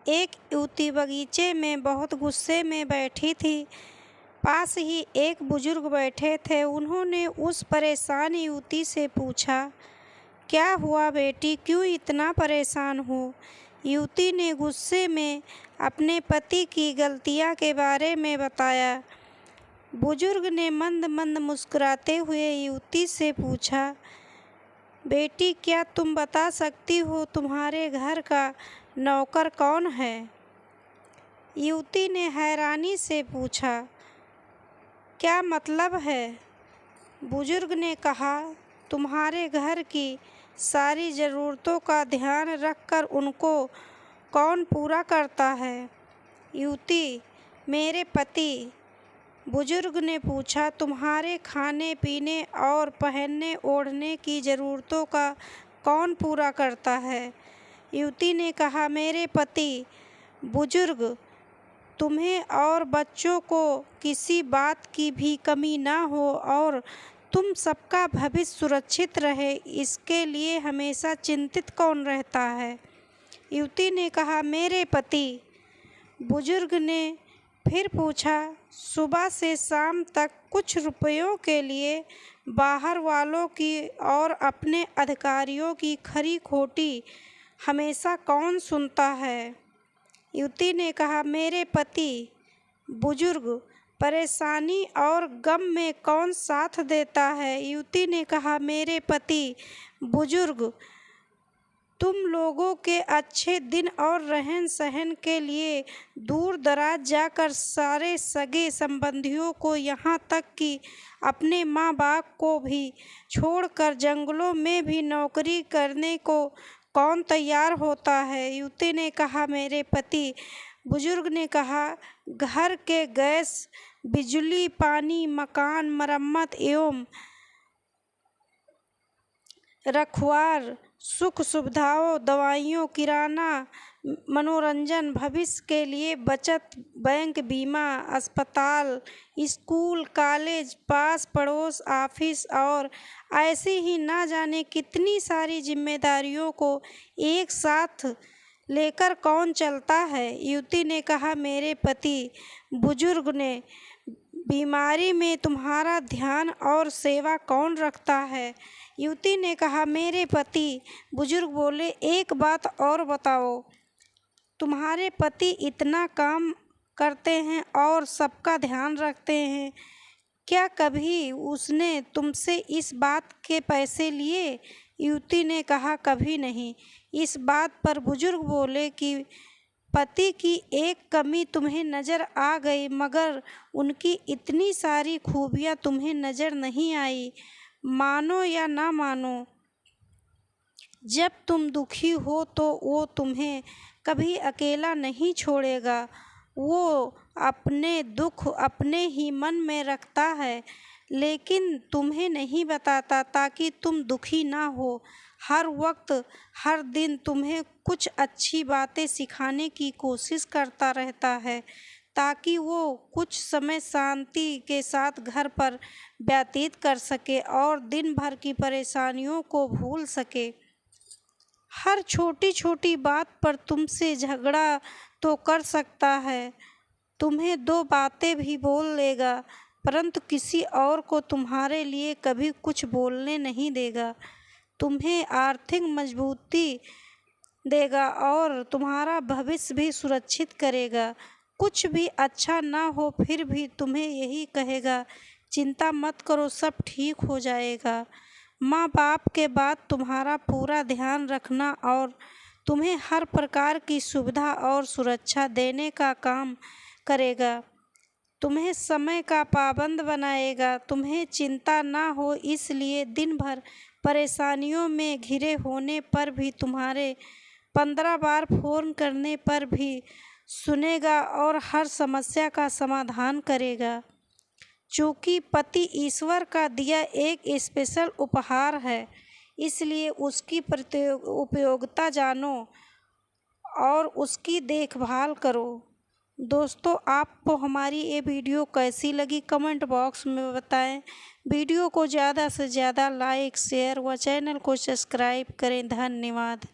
एक युवती बगीचे में बहुत गुस्से में बैठी थी। पास ही एक बुजुर्ग बैठे थे। उन्होंने उस परेशान युवती से पूछा, क्या हुआ बेटी, क्यों इतना परेशान हो? युवती ने गुस्से में अपने पति की गलतियां के बारे में बताया। बुजुर्ग ने मंद मंद मुस्कुराते हुए युवती से पूछा, बेटी क्या तुम बता सकती हो तुम्हारे घर का नौकर कौन है? युवती ने हैरानी से पूछा, क्या मतलब है? बुजुर्ग ने कहा, तुम्हारे घर की सारी ज़रूरतों का ध्यान रखकर उनको कौन पूरा करता है? युवती, मेरे पति। बुजुर्ग ने पूछा, तुम्हारे खाने पीने और पहनने ओढ़ने की ज़रूरतों का कौन पूरा करता है? युवती ने कहा, मेरे पति। बुजुर्ग, तुम्हें और बच्चों को किसी बात की भी कमी ना हो और तुम सबका भविष्य सुरक्षित रहे, इसके लिए हमेशा चिंतित कौन रहता है? युवती ने कहा, मेरे पति। बुजुर्ग ने फिर पूछा, सुबह से शाम तक कुछ रुपयों के लिए बाहर वालों की और अपने अधिकारियों की खरी खोटी हमेशा कौन सुनता है? युवती ने कहा, मेरे पति। बुजुर्ग, परेशानी और गम में कौन साथ देता है? युवती ने कहा, मेरे पति। बुजुर्ग, तुम लोगों के अच्छे दिन और रहन सहन के लिए दूर दराज जाकर सारे सगे संबंधियों को, यहाँ तक कि अपने माँ बाप को भी छोड़कर जंगलों में भी नौकरी करने को कौन तैयार होता है? युवती ने कहा, मेरे पति। बुजुर्ग ने कहा, घर के गैस, बिजली, पानी, मकान, मरम्मत एवं रखवार, सुख सुविधाओं, दवाइयों, किराना, मनोरंजन, भविष्य के लिए बचत, बैंक, बीमा, अस्पताल, स्कूल, कॉलेज, पास पड़ोस, ऑफिस और ऐसी ही ना जाने कितनी सारी जिम्मेदारियों को एक साथ लेकर कौन चलता है? युवती ने कहा, मेरे पति। बुजुर्ग ने, बीमारी में तुम्हारा ध्यान और सेवा कौन रखता है? युवती ने कहा, मेरे पति। बुजुर्ग बोले, एक बात और बताओ, तुम्हारे पति इतना काम करते हैं और सबका ध्यान रखते हैं, क्या कभी उसने तुमसे इस बात के पैसे लिए? युवती ने कहा, कभी नहीं। इस बात पर बुजुर्ग बोले कि पति की एक कमी तुम्हें नज़र आ गई, मगर उनकी इतनी सारी खूबियाँ तुम्हें नज़र नहीं आई। मानो या ना मानो, जब तुम दुखी हो तो वो तुम्हें कभी अकेला नहीं छोड़ेगा। वो अपने दुख अपने ही मन में रखता है, लेकिन तुम्हें नहीं बताता ताकि तुम दुखी ना हो। हर वक्त हर दिन तुम्हें कुछ अच्छी बातें सिखाने की कोशिश करता रहता है ताकि वो कुछ समय शांति के साथ घर पर व्यतीत कर सके और दिन भर की परेशानियों को भूल सके। हर छोटी छोटी बात पर तुमसे झगड़ा तो कर सकता है, तुम्हें दो बातें भी बोल लेगा, परंतु किसी और को तुम्हारे लिए कभी कुछ बोलने नहीं देगा। तुम्हें आर्थिक मजबूती देगा और तुम्हारा भविष्य भी सुरक्षित करेगा। कुछ भी अच्छा ना हो फिर भी तुम्हें यही कहेगा, चिंता मत करो, सब ठीक हो जाएगा। माँ बाप के बाद तुम्हारा पूरा ध्यान रखना और तुम्हें हर प्रकार की सुविधा और सुरक्षा देने का काम करेगा। तुम्हें समय का पाबंद बनाएगा। तुम्हें चिंता ना हो इसलिए दिन भर परेशानियों में घिरे होने पर भी तुम्हारे 15 बार फ़ोन करने पर भी सुनेगा और हर समस्या का समाधान करेगा। चूँकि पति ईश्वर का दिया एक स्पेशल उपहार है, इसलिए उसकी उपयोगिता जानो और उसकी देखभाल करो। दोस्तों, आपको हमारी ये वीडियो कैसी लगी कमेंट बॉक्स में बताएं। वीडियो को ज़्यादा से ज़्यादा लाइक शेयर व चैनल को सब्सक्राइब करें। धन्यवाद।